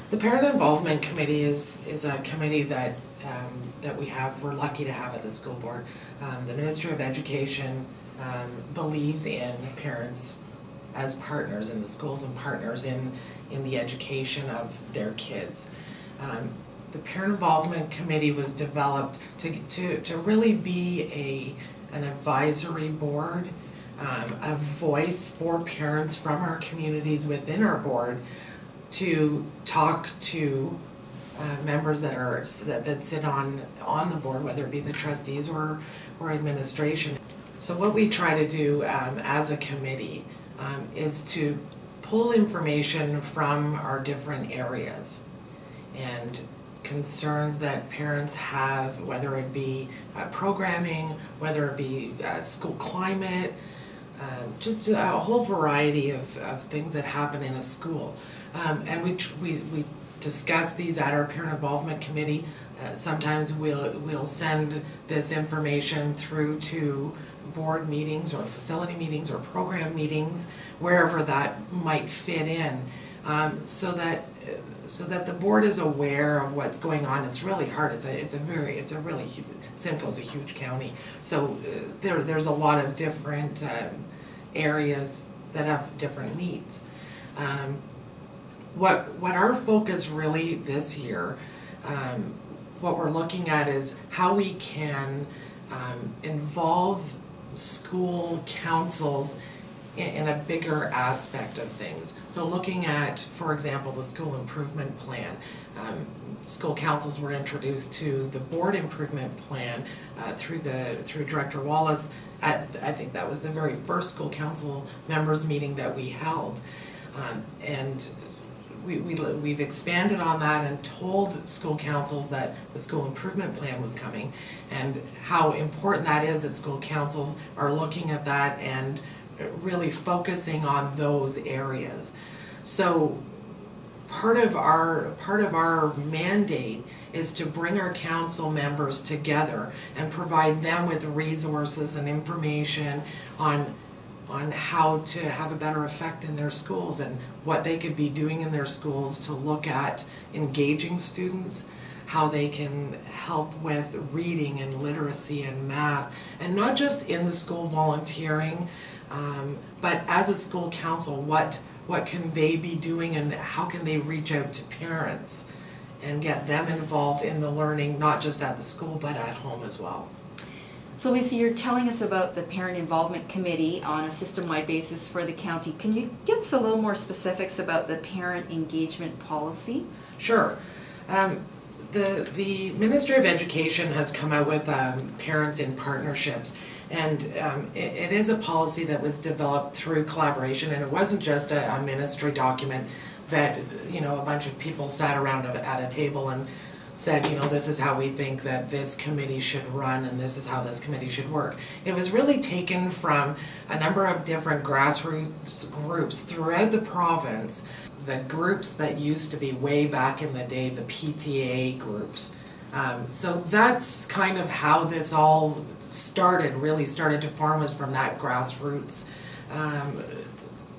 The Parent Involvement Committee is a committee that we're lucky to have at the school board. The Ministry of Education believes in parents as partners in the schools and partners in the education of their kids. The Parent Involvement Committee was developed to really be an advisory board, a voice for parents from our communities within our board to talk to members that sit on the board, whether it be the trustees or administration. So what we try to do as a committee is to pull information from our different areas and concerns that parents have, whether it be programming, whether it be school climate, just a whole variety of things that happen in a school. And we discuss these at our Parent Involvement Committee. Sometimes we'll send this information through to board meetings or facility meetings or program meetings, wherever that might fit in, so that the board is aware of what's going on. It's really hard. It's a really huge. Simcoe's a huge county, so there's a lot of different areas that have different needs. What our focus really this year, what we're looking at is how we can involve school councils in a bigger aspect of things. So looking at, for example, the school improvement plan. School councils were introduced to the board improvement plan through Director Wallace I think that was the very first school council members meeting that we held. And we've expanded on that and told school councils that the school improvement plan was coming and how important that is that school councils are looking at that and really focusing on those areas. So part of our mandate is to bring our council members together and provide them with resources and information on how to have a better effect in their schools and what they could be doing in their schools to look at engaging students, how they can help with reading and literacy and math, and not just in the school volunteering, but as a school council, what can they be doing and how can they reach out to parents and get them involved in the learning, not just at the school but at home as well. So Lisa, you're telling us about the Parent Involvement Committee on a system-wide basis for the county. Can you give us a little more specifics about the parent engagement policy? Sure. The Ministry of Education has come out with Parents in Partnerships, and it is a policy that was developed through collaboration, and it wasn't just a ministry document that, you know, a bunch of people sat around at a table and said, you know, this is how we think that this committee should run and this is how this committee should work. It was really taken from a number of different grassroots groups throughout the province, the groups that used to be way back in the day, the PTA groups. So that's kind of how this all really started to form, was from that grassroots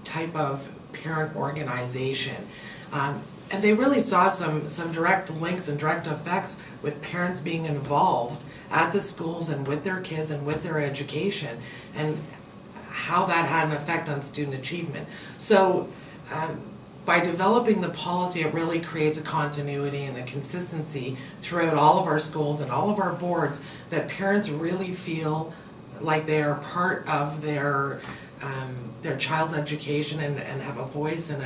type of parent organization. And they really saw some direct links and direct effects with parents being involved at the schools and with their kids and with their education, and how that had an effect on student achievement. So by developing the policy, it really creates a continuity and a consistency throughout all of our schools and all of our boards, that parents really feel like they are part of their child's education and have a voice and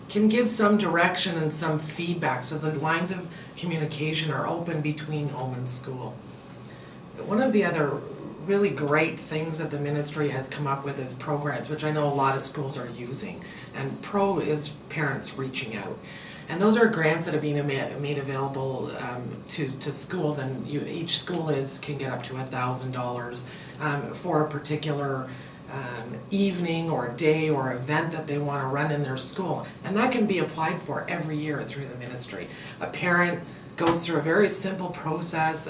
can give some direction and some feedback, so the lines of communication are open between home and school. One of the other really great things that the ministry has come up with is programs, which I know a lot of schools are using, and PRO is Parents Reaching Out. And those are grants that are being made available to schools, and each school can get up to $1,000 for a particular evening or day or event that they want to run in their school. And that can be applied for every year through the ministry. A parent goes through a very simple process,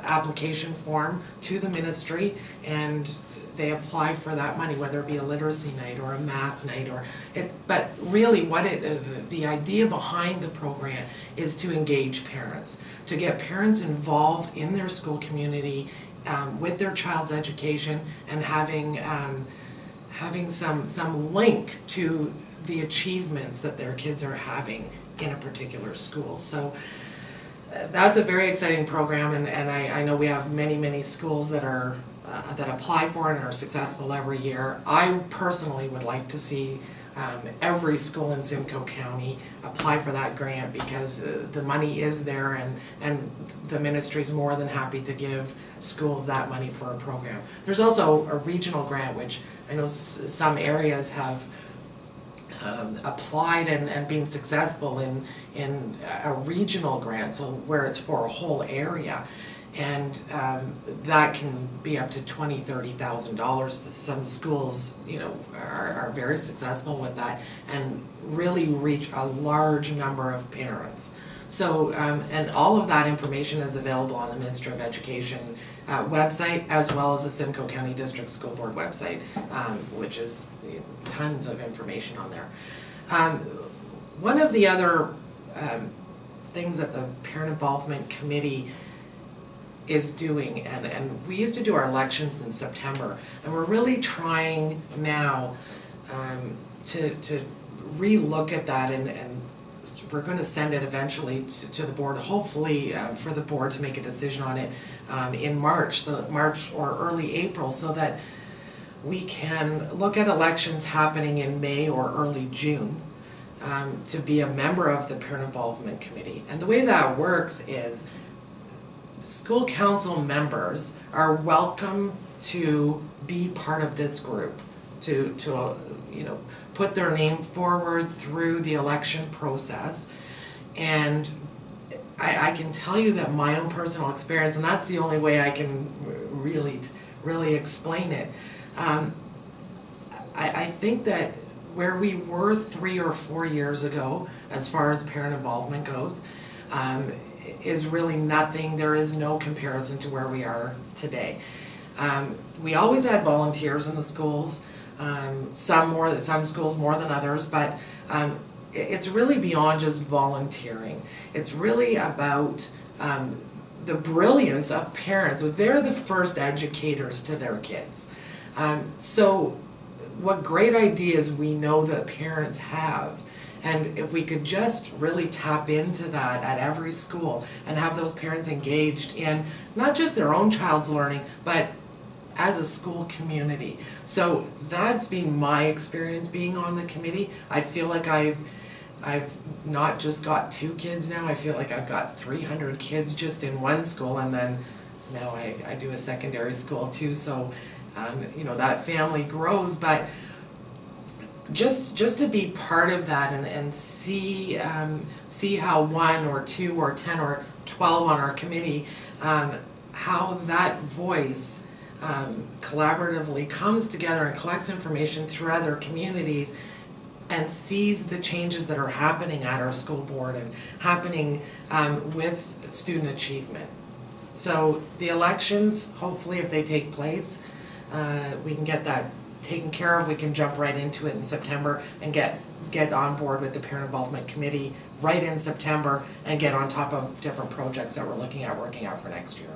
application form to the ministry, and they apply for that money, whether it be a literacy night or a math night but really the idea behind the program is to engage parents, to get parents involved in their school community with their child's education and having some link to the achievements that their kids are having in a particular school. So that's a very exciting program, and I know we have many schools that are that apply for it and are successful every year. I personally would like to see every school in Simcoe County apply for that grant, because the money is there, and the ministry is more than happy to give schools that money for a program. There's also a regional grant, which I know some areas have applied and been successful in a regional grant, so where it's for a whole area, and that can be up to $20,000-$30,000. Some schools, you know, are very successful with that and really reach a large number of parents. So and all of that information is available on the Ministry of Education website, as well as the Simcoe County District School Board website, which is tons of information on there. One of the other things that the Parent Involvement Committee is doing, and we used to do our elections in September, and we're really trying now to re-look at that, and we're going to send it eventually to the board, hopefully for the board to make a decision on it in March or early April, so that we can look at elections happening in May or early June to be a member of the Parent Involvement Committee. And the way that works is school council members are welcome to be part of this group, to you know, put their name forward through the election process. And I can tell you that my own personal experience, and that's the only way I can really explain it, I think that where we were 3 or 4 years ago, as far as parent involvement goes, is really nothing. There is no comparison to where we are today. We always had volunteers in the schools, some schools more than others, but it's really beyond just volunteering. It's really about the brilliance of parents. They're the first educators to their kids. So what great ideas we know that parents have, and if we could just really tap into that at every school and have those parents engaged in not just their own child's learning, but as a school community. So that's been my experience being on the committee. I feel like I've not just got 2 kids now, I feel like I've got 300 kids just in one school, and then now I do a secondary school too, so you know, that family grows. But just to be part of that and see how 1 or 2 or 10 or 12 on our committee, how that voice collaboratively comes together and collects information through other communities and sees the changes that are happening at our school board and happening with student achievement. So the elections, hopefully if they take place, we can get that taken care of. We can jump right into it in September and get on board with the Parent Involvement Committee right in September and get on top of different projects that we're looking at working out for next year.